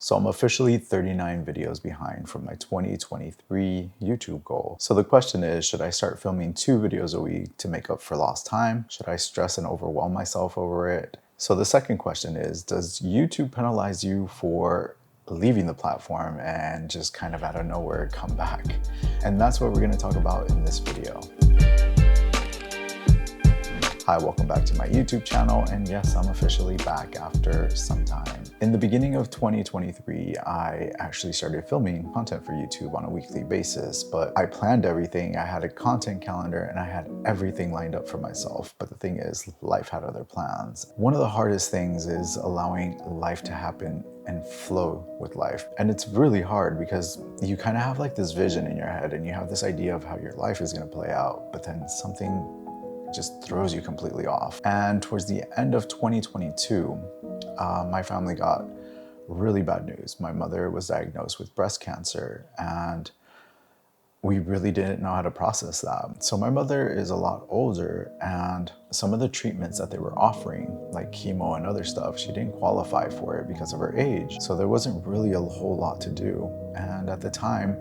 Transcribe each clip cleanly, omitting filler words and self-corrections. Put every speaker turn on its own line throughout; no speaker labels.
So I'm officially 39 videos behind from my 2023 YouTube goal. So the question is, should I start filming 2 videos a week to make up for lost time? Should I stress and overwhelm myself over it? So the second question is, does YouTube penalize you for leaving the platform and just kind of out of nowhere come back? And that's what we're going to talk about in this video. Hi, welcome back to my YouTube channel, and yes, I'm officially back after some time. In the beginning of 2023, I actually started filming content for YouTube on a weekly basis, but I planned everything. I had a content calendar and I had everything lined up for myself. But the thing is, life had other plans. One of the hardest things is allowing life to happen and flow with life. And it's really hard because you kind of have like this vision in your head and you have this idea of how your life is going to play out, but then something just throws you completely off. And towards the end of 2022, my family got really bad news. My mother was diagnosed with breast cancer, and we really didn't know how to process that. So my mother is a lot older, and some of the treatments that they were offering, like chemo and other stuff, she didn't qualify for it because of her age. So there wasn't really a whole lot to do. And at the time,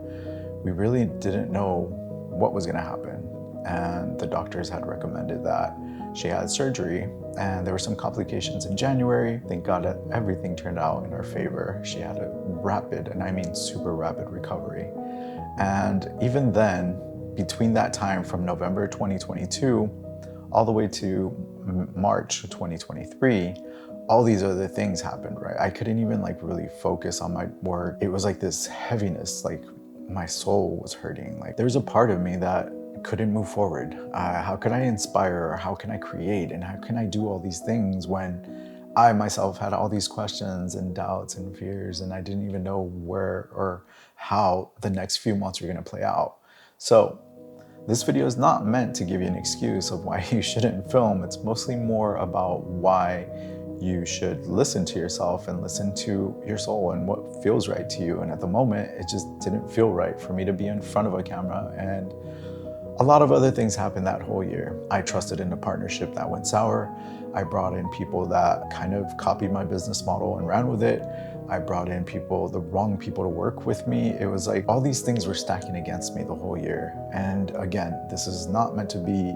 we really didn't know what was gonna happen. And the doctors had recommended that she had surgery, and there were some complications in January. Thank God that everything turned out in her favor. She had a rapid, and I mean super rapid, recovery. And even then, between that time from November 2022 all the way to March 2023, all these other things happened, right? I couldn't even like really focus on my work. It was like this heaviness, like my soul was hurting. Like there's a part of me that couldn't move forward. How can I inspire, or how can I create, and how can I do all these things when I myself had all these questions and doubts and fears, and I didn't even know where or how the next few months were going to play out. So this video is not meant to give you an excuse of why you shouldn't film. It's mostly more about why you should listen to yourself and listen to your soul and what feels right to you. And at the moment, it just didn't feel right for me to be in front of a camera, and a lot of other things happened that whole year. I trusted in a partnership that went sour. I brought in people that kind of copied my business model and ran with it. I brought in people, the wrong people to work with me. It was like all these things were stacking against me the whole year. And again, this is not meant to be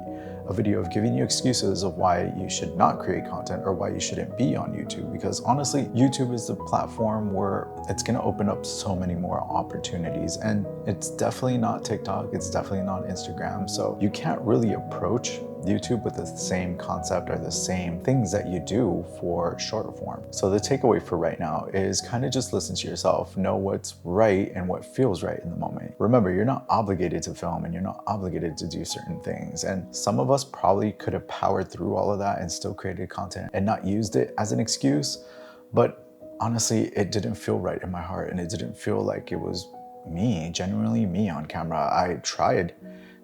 a video of giving you excuses of why you should not create content or why you shouldn't be on YouTube, because honestly, YouTube is the platform where it's going to open up so many more opportunities, and it's definitely not TikTok, it's definitely not Instagram. So you can't really approach YouTube with the same concept or the same things that you do for short form. So the takeaway for right now is kind of just listen to yourself, know what's right and what feels right in the moment. Remember, you're not obligated to film and you're not obligated to do certain things. And some of us probably could have powered through all of that and still created content and not used it as an excuse. But honestly, it didn't feel right in my heart, and it didn't feel like it was me, genuinely me on camera. I tried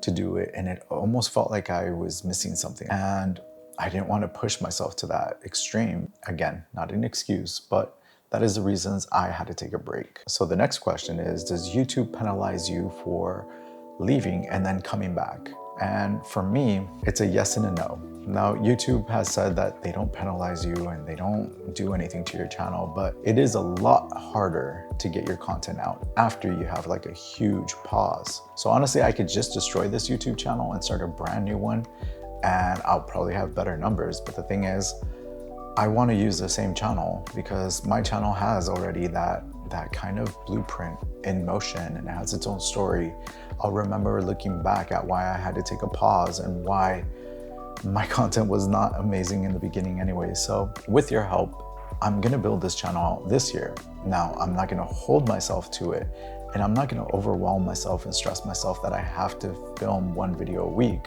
to do it, and it almost felt like I was missing something, and I didn't want to push myself to that extreme. Again, not an excuse, but that is the reasons I had to take a break. So the next question is, does YouTube penalize you for leaving and then coming back? And for me, it's a yes and a no. Now, YouTube has said that they don't penalize you and they don't do anything to your channel, but it is a lot harder to get your content out after you have like a huge pause. So honestly, I could just destroy this YouTube channel and start a brand new one, and I'll probably have better numbers. But the thing is, I want to use the same channel because my channel has already that kind of blueprint in motion, and it has its own story. I'll remember looking back at why I had to take a pause and why my content was not amazing in the beginning anyway. So with your help, I'm gonna build this channel out this year. Now, I'm not gonna hold myself to it, and I'm not gonna overwhelm myself and stress myself that I have to film 1 video a week.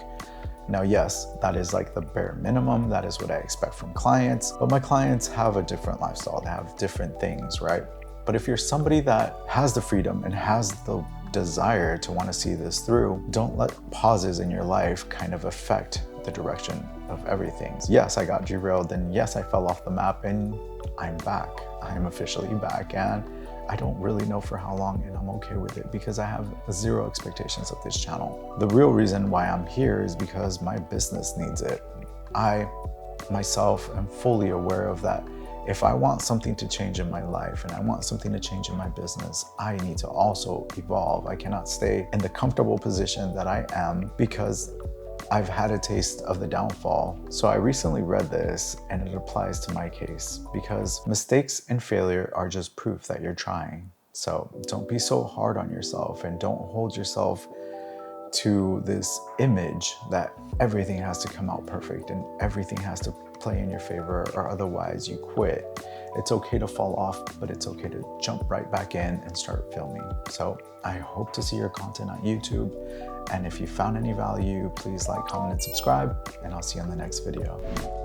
Now, yes, that is like the bare minimum. That is what I expect from clients, but my clients have a different lifestyle. They have different things, right? But if you're somebody that has the freedom and has the desire to want to see this through, don't let pauses in your life kind of affect the direction of everything. Yes, I got derailed, and yes, I fell off the map, and I'm back. I'm officially back, and I don't really know for how long, and I'm okay with it because I have 0 expectations of this channel. The real reason why I'm here is because my business needs it. I myself am fully aware of that. if I want something to change in my life and I want something to change in my business, I need to also evolve. I cannot stay in the comfortable position that I am because I've had a taste of the downfall. So I recently read this and it applies to my case because mistakes and failure are just proof that you're trying. So don't be so hard on yourself and don't hold yourself to this image that everything has to come out perfect and everything has to play in your favor or otherwise you quit. It's okay to fall off, but it's okay to jump right back in and start filming. So I hope to see your content on YouTube. And if you found any value, please like, comment, and subscribe, and I'll see you on the next video.